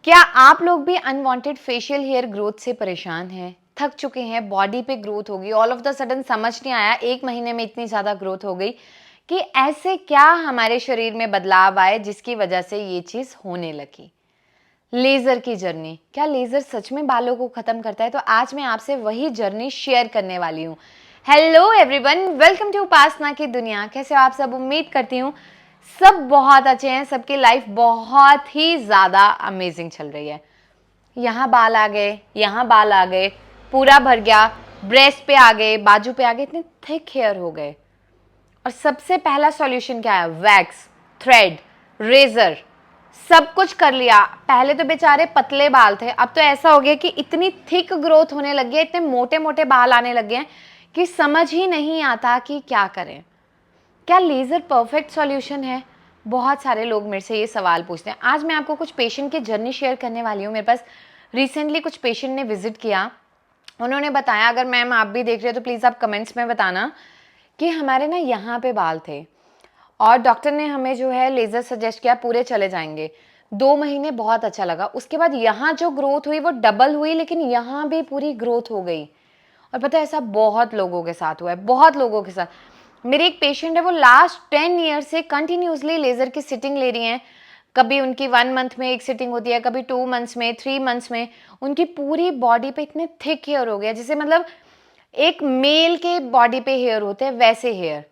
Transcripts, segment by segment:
क्या आप लोग भी अनवांटेड फेशियल हेयर ग्रोथ से परेशान हैं? थक चुके हैं, बॉडी पे ग्रोथ होगी, ऑल ऑफ द सडन समझ नहीं आया 1 महीने में इतनी ज़्यादा ग्रोथ हो गई कि ऐसे क्या हमारे शरीर में बदलाव आए जिसकी वजह से ये चीज़ होने लगी? लेज़र की जर्नी, क्या लेज़र सच में बालों को ख़त्म करता है? तो आज मैं आपसे वही जर्नी शेयर करने वाली हूँ। हेलो एवरीवन, वेलकम टू उपासना की दुनिया। कैसे हो आप सब? उम्मीद करती हूँ सब बहुत अच्छे हैं, सबकी लाइफ बहुत ही ज़्यादा अमेजिंग चल रही है। यहाँ बाल आ गए, यहाँ बाल आ गए, पूरा भर गया, ब्रेस्ट पे आ गए, बाजू पे आ गए, इतने थिक हेयर हो गए। और सबसे पहला सॉल्यूशन क्या है? वैक्स, थ्रेड, रेजर, सब कुछ कर लिया। पहले तो बेचारे पतले बाल थे, अब तो ऐसा हो गया कि इतनी थिक ग्रोथ होने लगी है, इतने मोटे मोटे बाल आने लगे हैं कि समझ ही नहीं आता कि क्या करें। क्या लेज़र परफेक्ट सॉल्यूशन है? बहुत सारे लोग मेरे से ये सवाल पूछते हैं। आज मैं आपको कुछ पेशेंट की जर्नी शेयर करने वाली हूँ। मेरे पास रिसेंटली कुछ पेशेंट ने विजिट किया। उन्होंने बताया, अगर मैम आप भी देख रहे हो तो प्लीज़ आप कमेंट्स में बताना कि हमारे ना यहाँ पे बाल थे और डॉक्टर ने हमें जो है लेज़र सजेस्ट किया, पूरे चले जाएंगे। 2 महीने बहुत अच्छा लगा, उसके बाद यहाँ जो ग्रोथ हुई वो डबल हुई, लेकिन यहाँ भी पूरी ग्रोथ हो गई। और पता है ऐसा बहुत लोगों के साथ हुआ है, बहुत लोगों के साथ। मेरी एक पेशेंट है, वो लास्ट 10 ईयर से कंटिन्यूसली लेज़र की सिटिंग ले रही हैं। कभी उनकी 1 मंथ में एक सिटिंग होती है, कभी 2 मंथ्स में, 3 मंथ्स में। उनकी पूरी बॉडी पे इतने थिक हेयर हो गया, जैसे मतलब एक मेल के बॉडी पे हेयर होते हैं वैसे हेयर।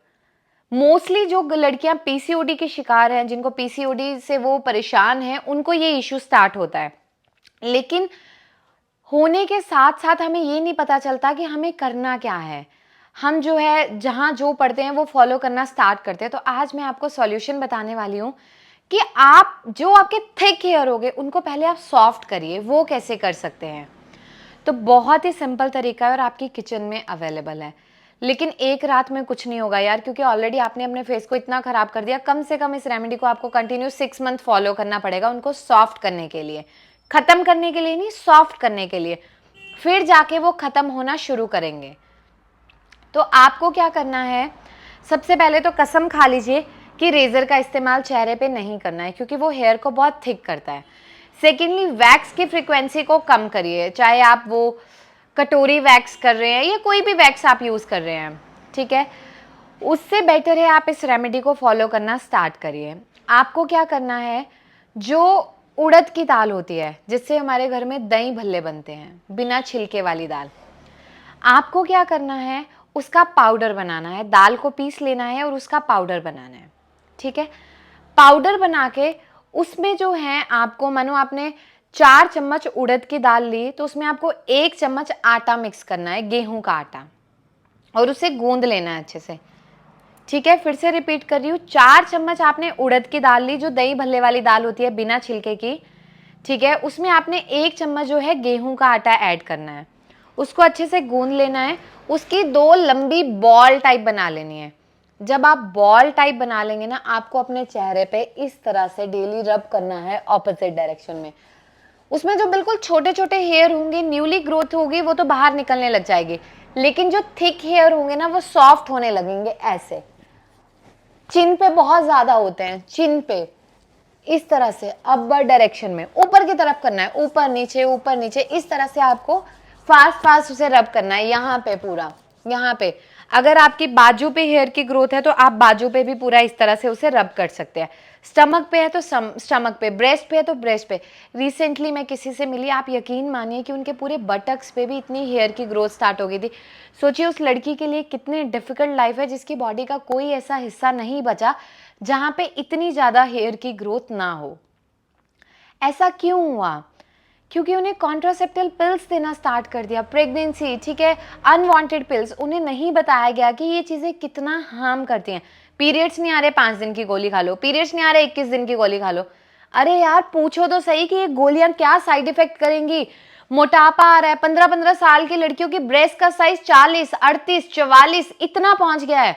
मोस्टली जो लड़कियां पीसीओडी के शिकार हैं, जिनको पीसीओडी से वो परेशान हैं, उनको ये इश्यू स्टार्ट होता है। लेकिन होने के साथ साथ हमें ये नहीं पता चलता कि हमें करना क्या है। हम जो है जहाँ जो पढ़ते हैं वो फॉलो करना स्टार्ट करते हैं। तो आज मैं आपको सॉल्यूशन बताने वाली हूँ कि आप जो आपके थिक हेयर हो गए उनको पहले आप सॉफ्ट करिए। वो कैसे कर सकते हैं? तो बहुत ही सिंपल तरीका है और आपकी किचन में अवेलेबल है। लेकिन एक रात में कुछ नहीं होगा यार, क्योंकि ऑलरेडी आपने अपने फेस को इतना खराब कर दिया। कम से कम इस रेमेडी को आपको कंटिन्यू 6 मंथ फॉलो करना पड़ेगा, उनको सॉफ्ट करने के लिए। खत्म करने के लिए नहीं, सॉफ्ट करने के लिए। फिर जाके वो खत्म होना शुरू करेंगे। तो आपको क्या करना है? सबसे पहले तो कसम खा लीजिए कि रेजर का इस्तेमाल चेहरे पे नहीं करना है, क्योंकि वो हेयर को बहुत थिक करता है। सेकेंडली, वैक्स की फ्रीक्वेंसी को कम करिए। चाहे आप वो कटोरी वैक्स कर रहे हैं या कोई भी वैक्स आप यूज़ कर रहे हैं, ठीक है, उससे बेटर है आप इस रेमेडी को फॉलो करना स्टार्ट करिए। आपको क्या करना है? जो उड़द की दाल होती है, जिससे हमारे घर में दही भल्ले बनते हैं, बिना छिलके वाली दाल, आपको क्या करना है? उसका पाउडर बनाना है। दाल को पीस लेना है और उसका पाउडर बनाना है, ठीक है। पाउडर बना के उसमें जो है, आपको मानो आपने 4 चम्मच उड़द की दाल ली, तो उसमें आपको 1 चम्मच आटा मिक्स करना है, गेहूं का आटा, और उसे गूंद लेना है अच्छे से, ठीक है। फिर से रिपीट कर रही हूँ, 4 चम्मच आपने उड़द की दाल ली, जो दही भल्ले वाली दाल होती है बिना छिलके की, ठीक है। उसमें आपने 1 चम्मच जो है गेहूं का आटा ऐड करना है, उसको अच्छे से गूंद लेना है। उसकी 2 लंबी बॉल टाइप बना लेनी है। जब आप बॉल टाइप बना लेंगे ना, आपको अपने चेहरे पे इस तरह से डेली रब करना है ऑपोजिट डायरेक्शन में। उसमें जो बिल्कुल छोटे छोटे हेयर होंगे, न्यूली ग्रोथ होगी, वो तो बाहर निकलने लग जाएगी, लेकिन जो थिक हेयर होंगे ना, वो सॉफ्ट होने लगेंगे। ऐसे चिन पे बहुत ज्यादा होते हैं, चिन पे इस तरह से अपर डायरेक्शन में ऊपर की तरफ करना है, ऊपर नीचे इस तरह से आपको फास्ट फास्ट उसे रब करना है। यहाँ पे पूरा, यहाँ पे अगर आपकी बाजू पे हेयर की ग्रोथ है तो आप बाजू पे भी पूरा इस तरह से उसे रब कर सकते हैं। स्टमक पे है तो स्टमक पे, ब्रेस्ट पे है तो ब्रेस्ट पे। रिसेंटली मैं किसी से मिली, आप यकीन मानिए कि उनके पूरे बटक्स पे भी इतनी हेयर की ग्रोथ स्टार्ट हो गई थी। सोचिए उस लड़की के लिए कितनी डिफिकल्ट लाइफ है, जिसकी बॉडी का कोई ऐसा हिस्सा नहीं बचा जहां पे इतनी ज्यादा हेयर की ग्रोथ ना हो। ऐसा क्यों हुआ? क्योंकि उन्हें कॉन्ट्रासेप्टिव पिल्स देना स्टार्ट कर दिया। प्रेगनेंसी, ठीक है, अनवांटेड पिल्स, उन्हें नहीं बताया गया कि ये चीजें कितना हार्म करती हैं। पीरियड्स नहीं आ रहे, 5 दिन की गोली खा लो। पीरियड्स नहीं आ रहे, 21 दिन की गोली खा लो। अरे यार, पूछो तो सही कि ये गोलियां क्या साइड इफेक्ट करेंगी। मोटापा आ रहा है, 15-15 साल की लड़कियों की ब्रेस्ट का साइज 40, 38, 44 इतना पहुंच गया है।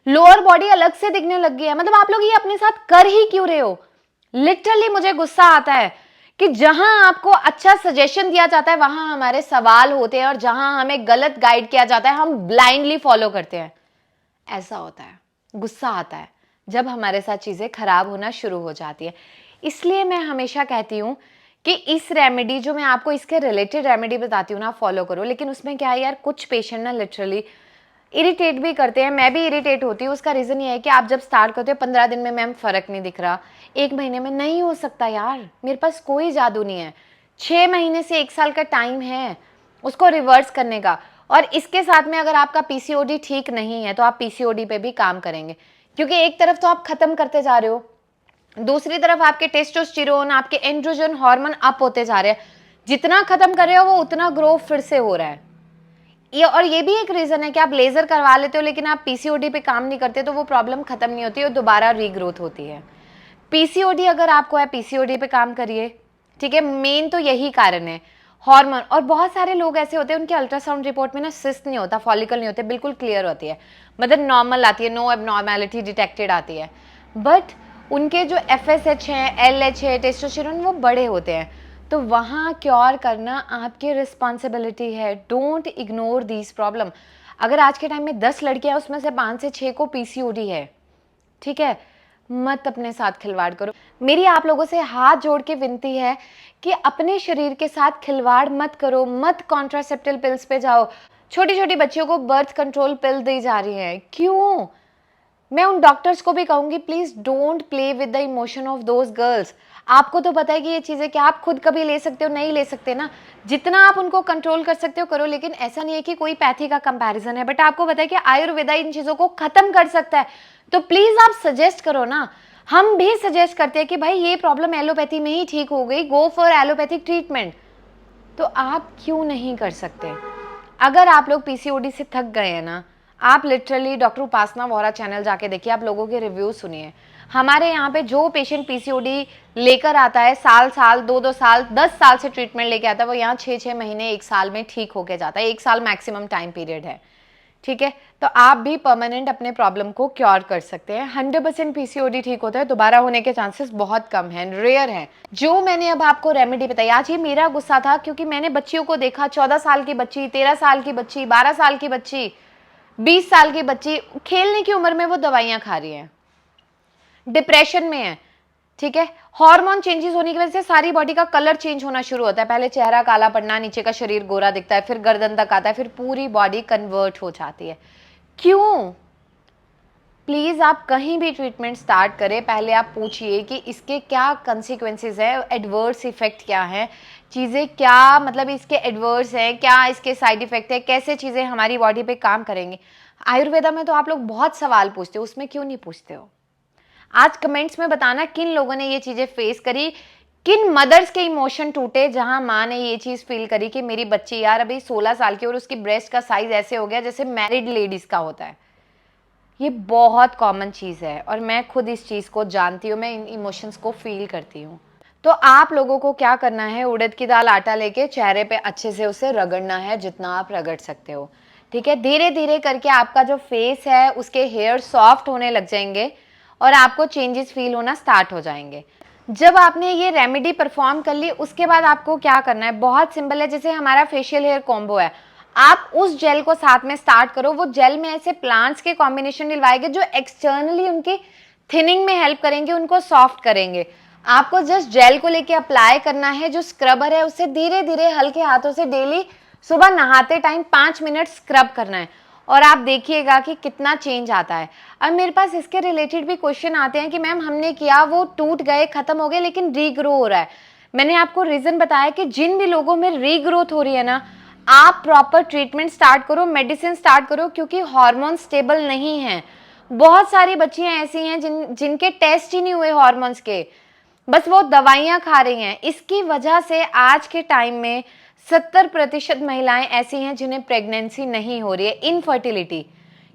लोअर बॉडी अलग से दिखने लग गई है। मतलब आप लोग ये अपने साथ कर ही क्यों रहे हो? लिटरली मुझे गुस्सा आता है कि जहां आपको अच्छा सजेशन दिया जाता है वहां हमारे सवाल होते हैं, और जहां हमें गलत गाइड किया जाता है हम ब्लाइंडली फॉलो करते हैं। ऐसा होता है, गुस्सा आता है जब हमारे साथ चीजें खराब होना शुरू हो जाती है। इसलिए मैं हमेशा कहती हूं कि इस रेमेडी जो मैं आपको इसके रिलेटेड रेमेडी बताती हूँ ना, फॉलो करो। लेकिन उसमें क्या है यार, कुछ पेशेंट ना लिटरली इरिटेट भी करते हैं, मैं भी इरिटेट होती हूँ। उसका रीज़न ये है कि आप जब स्टार्ट करते हो 15 दिन में मैम फ़र्क नहीं दिख रहा, 1 महीने में नहीं हो सकता यार, मेरे पास कोई जादू नहीं है। 6 महीने से 1 साल का टाइम है उसको रिवर्स करने का। और इसके साथ में अगर आपका पीसीओडी ठीक नहीं है तो आप पीसीओडी पे भी काम करेंगे, क्योंकि एक तरफ तो आप खत्म करते जा रहे हो, दूसरी तरफ आपके टेस्टोस्टेरोन, आपके एंड्रोजन हार्मोन अप होते जा रहे हैं। जितना खत्म कर रहे हो वो उतना ग्रो फिर से हो रहा है। ये भी एक रीजन है कि आप लेजर करवा लेते हो लेकिन आप पीसीओडी पे काम नहीं करते तो वो प्रॉब्लम खत्म नहीं होती और दोबारा रीग्रोथ होती है। पीसीओडी अगर आपको है, पीसीओडी पे काम करिए, ठीक है। मेन तो यही कारण है, हार्मोन। और बहुत सारे लोग ऐसे होते हैं उनके अल्ट्रासाउंड रिपोर्ट में ना सिस्ट नहीं होता, फॉलिकल नहीं होते, बिल्कुल क्लियर होती है, मतलब नॉर्मल आती है, नो एबनॉर्मेलिटी डिटेक्टेड आती है। बट उनके जो एफएसएच है, एलएच है, टेस्टोस्टेरोन, वो बड़े होते हैं। तो वहाँ क्योर करना आपकी रिस्पॉन्सिबिलिटी है। Don't ignore this problem. अगर आज के टाइम में 10 लड़कियां उसमें से 5 से 6 को पीसीओडी है, ठीक है, मत अपने साथ खिलवाड़ करो। मेरी आप लोगों से हाथ जोड़ के विनती है कि अपने शरीर के साथ खिलवाड़ मत करो, मत कॉन्ट्रासेप्टिव पिल्स पे जाओ। छोटी छोटी बच्चियों को बर्थ कंट्रोल पिल दी जा रही है, क्यों? मैं उन डॉक्टर्स को भी कहूंगी, please don't play with the emotion of those girls. आपको तो पता है कि ये चीज़ें क्या आप खुद कभी ले सकते हो, नहीं ले सकते ना। जितना आप उनको कंट्रोल कर सकते हो करो, लेकिन ऐसा नहीं है कि कोई पैथी का कंपैरिजन है, बट आपको पता है कि आयुर्वेदा इन चीज़ों को खत्म कर सकता है। तो प्लीज आप सजेस्ट करो ना। हम भी सजेस्ट करते हैं कि भाई ये प्रॉब्लम एलोपैथी में ही ठीक हो गई, गो फॉर एलोपैथिक ट्रीटमेंट। तो आप क्यों नहीं कर सकते? अगर आप लोग पीसीओडी से थक गए हैं ना, आप लिटरली डॉक्टर उपासना वोरा चैनल जाके देखिए, आप लोगों के रिव्यू सुनिए। हमारे यहाँ पे जो पेशेंट पीसीओडी लेकर आता है, साल साल 2-2 साल 10 साल से ट्रीटमेंट लेके आता है, वो यहाँ 6-6 महीने 1 साल में ठीक होके जाता है। 1 साल मैक्सिमम टाइम पीरियड है, ठीक है। तो आप भी परमानेंट अपने प्रॉब्लम को क्योर कर सकते हैं। 100% पीसीओडी ठीक होता है, दोबारा होने के चांसेस बहुत कम हैं, रेयर हैं। जो मैंने अब आपको रेमेडी बताई, आज ये मेरा गुस्सा था क्योंकि मैंने बच्चियों को देखा, 14 साल की बच्ची, 13 साल की बच्ची, 12 साल की बच्ची, 20 साल की बच्ची, खेलने की उम्र में वो दवाइयां खा रही हैं, डिप्रेशन में है, ठीक है। हार्मोन चेंजेस होने की वजह से सारी बॉडी का कलर चेंज होना शुरू होता है। पहले चेहरा काला पड़ना, नीचे का शरीर गोरा दिखता है, फिर गर्दन तक आता है, फिर पूरी बॉडी कन्वर्ट हो जाती है। क्यों? प्लीज आप कहीं भी ट्रीटमेंट स्टार्ट करें, पहले आप पूछिए कि इसके क्या कंसिक्वेंसेस है, एडवर्स इफेक्ट क्या है, चीज़ें क्या, मतलब इसके एडवर्स है क्या, इसके साइड इफेक्ट है, कैसे चीज़ें हमारी बॉडी पे काम करेंगी। आयुर्वेदा में तो आप लोग बहुत सवाल पूछते हो, उसमें क्यों नहीं पूछते हो? आज कमेंट्स में बताना किन लोगों ने ये चीज़ें फेस करी, किन मदर्स के इमोशन टूटे जहां माँ ने ये चीज़ फील करी कि मेरी बच्ची यार अभी 16 साल की और उसकी ब्रेस्ट का साइज ऐसे हो गया जैसे मैरिड लेडीज़ का होता है। ये बहुत कॉमन चीज़ है और मैं खुद इस चीज़ को जानती हूँ, मैं इन इमोशंस को फील करती हूँ। तो आप लोगों को क्या करना है, उड़द की दाल आटा लेके चेहरे पे अच्छे से उसे रगड़ना है, जितना आप रगड़ सकते हो, ठीक है। धीरे धीरे करके आपका जो फेस है उसके हेयर सॉफ्ट होने लग जाएंगे और आपको चेंजेस फील होना स्टार्ट हो जाएंगे। जब आपने ये रेमेडी परफॉर्म कर ली, उसके बाद आपको क्या करना है, बहुत सिंपल है। जैसे हमारा फेशियल हेयर कॉम्बो है, आप उस जेल को साथ में स्टार्ट करो। वो जेल में ऐसे प्लांट्स के कॉम्बिनेशन डलवाएंगे जो एक्सटर्नली उनकी थिनिंग में हेल्प करेंगे, उनको सॉफ्ट करेंगे। आपको जस्ट जेल को लेके अप्लाई करना है। जो स्क्रबर है उससे धीरे धीरे हल्के हाथों से डेली सुबह नहाते टाइम 5 मिनट स्क्रब करना है और आप देखिएगा कि कितना चेंज आता है। अब मेरे पास इसके रिलेटेड भी क्वेश्चन आते हैं कि मैम हमने किया, वो टूट गए, खत्म हो गए, लेकिन रीग्रो हो रहा है। मैंने आपको रीजन बताया कि जिन भी लोगों में रीग्रोथ हो रही है ना, आप प्रॉपर ट्रीटमेंट स्टार्ट करो, मेडिसिन स्टार्ट करो, क्योंकि हार्मोन स्टेबल नहीं है। बहुत सारी बच्चियां ऐसी हैं जिनके टेस्ट ही नहीं हुए हार्मोन्स के, बस वो दवाइयां खा रही हैं। इसकी वजह से आज के टाइम में 70% महिलाएं ऐसी हैं जिन्हें प्रेगनेंसी नहीं हो रही है, इनफर्टिलिटी,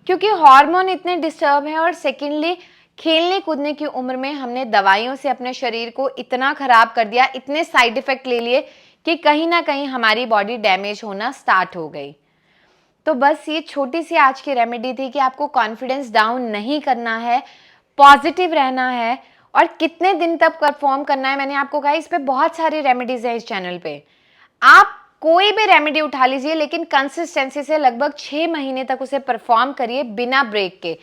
क्योंकि हार्मोन इतने डिस्टर्ब हैं। और सेकेंडली, खेलने कूदने की उम्र में हमने दवाइयों से अपने शरीर को इतना खराब कर दिया, इतने साइड इफेक्ट ले लिए कि कहीं ना कहीं हमारी बॉडी डैमेज होना स्टार्ट हो गई। तो बस ये छोटी सी आज की रेमेडी थी कि आपको कॉन्फिडेंस डाउन नहीं करना है, पॉजिटिव रहना है और कितने दिन तक परफॉर्म करना है। मैंने आपको कहा इस पे बहुत सारी रेमेडीज है इस चैनल पे। आप कोई भी रेमेडी उठा लीजिए, लेकिन कंसिस्टेंसी से लगभग 6 महीने तक उसे परफॉर्म करिए बिना ब्रेक के।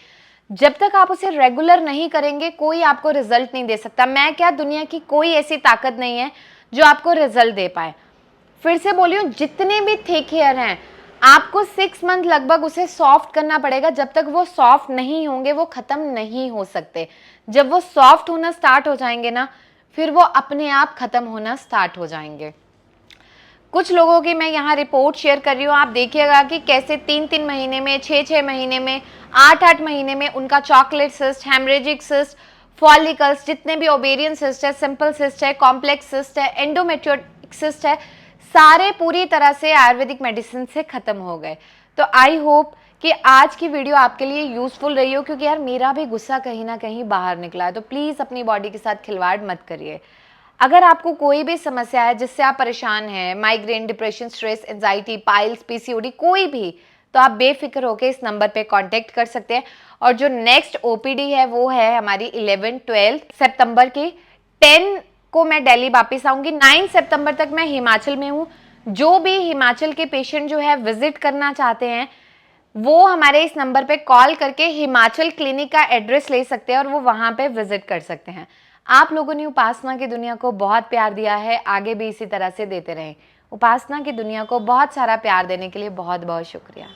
जब तक आप उसे रेगुलर नहीं करेंगे, कोई आपको रिजल्ट नहीं दे सकता। मैं क्या, दुनिया की कोई ऐसी ताकत नहीं है जो आपको रिजल्ट दे पाए। फिर से बोलियो, जितने भी थिक हेयर हैं आपको 6 मंथ लगभग उसे सॉफ्ट करना पड़ेगा। जब तक वो सॉफ्ट नहीं होंगे वो खत्म नहीं हो सकते। जब वो सॉफ्ट होना स्टार्ट हो जाएंगे ना, फिर वो अपने आप खत्म होना स्टार्ट हो जाएंगे। कुछ लोगों की मैं यहाँ रिपोर्ट शेयर कर रही हूँ, आप देखिएगा कि कैसे 3-3 महीने में, 6-6 महीने में, 8-8 महीने में उनका chocolate cyst, haemorrhagic cyst, follicles, जितने भी ओवेरियन सिस्ट है, सिंपल सिस्ट है, कॉम्प्लेक्स सिस्ट है, एंडोमेट्रियोटिक सिस्ट है, सारे पूरी तरह से आयुर्वेदिक मेडिसिन से खत्म हो गए। तो आई होप कि आज की वीडियो आपके लिए यूजफुल रही हो, क्योंकि यार मेरा भी गुस्सा कहीं ना कहीं बाहर निकला है। तो प्लीज़ अपनी बॉडी के साथ खिलवाड़ मत करिए। अगर आपको कोई भी समस्या है जिससे आप परेशान हैं, migraine, depression, stress, anxiety, piles, PCOD, कोई भी, तो आप बेफिक्र होकर इस नंबर पे कांटेक्ट कर सकते हैं। और जो नेक्स्ट ओपीडी है वो है हमारी 11-12 सितंबर की। 10 को मैं दिल्ली वापस आऊंगी। 9 सितंबर तक मैं हिमाचल में हूँ। जो भी हिमाचल के पेशेंट जो है विजिट करना चाहते हैं वो हमारे इस नंबर पे कॉल करके हिमाचल क्लिनिक का एड्रेस ले सकते हैं और वो वहां पे विजिट कर सकते हैं। आप लोगों ने उपासना की दुनिया को बहुत प्यार दिया है, आगे भी इसी तरह से देते रहें। उपासना की दुनिया को बहुत सारा प्यार देने के लिए बहुत बहुत शुक्रिया।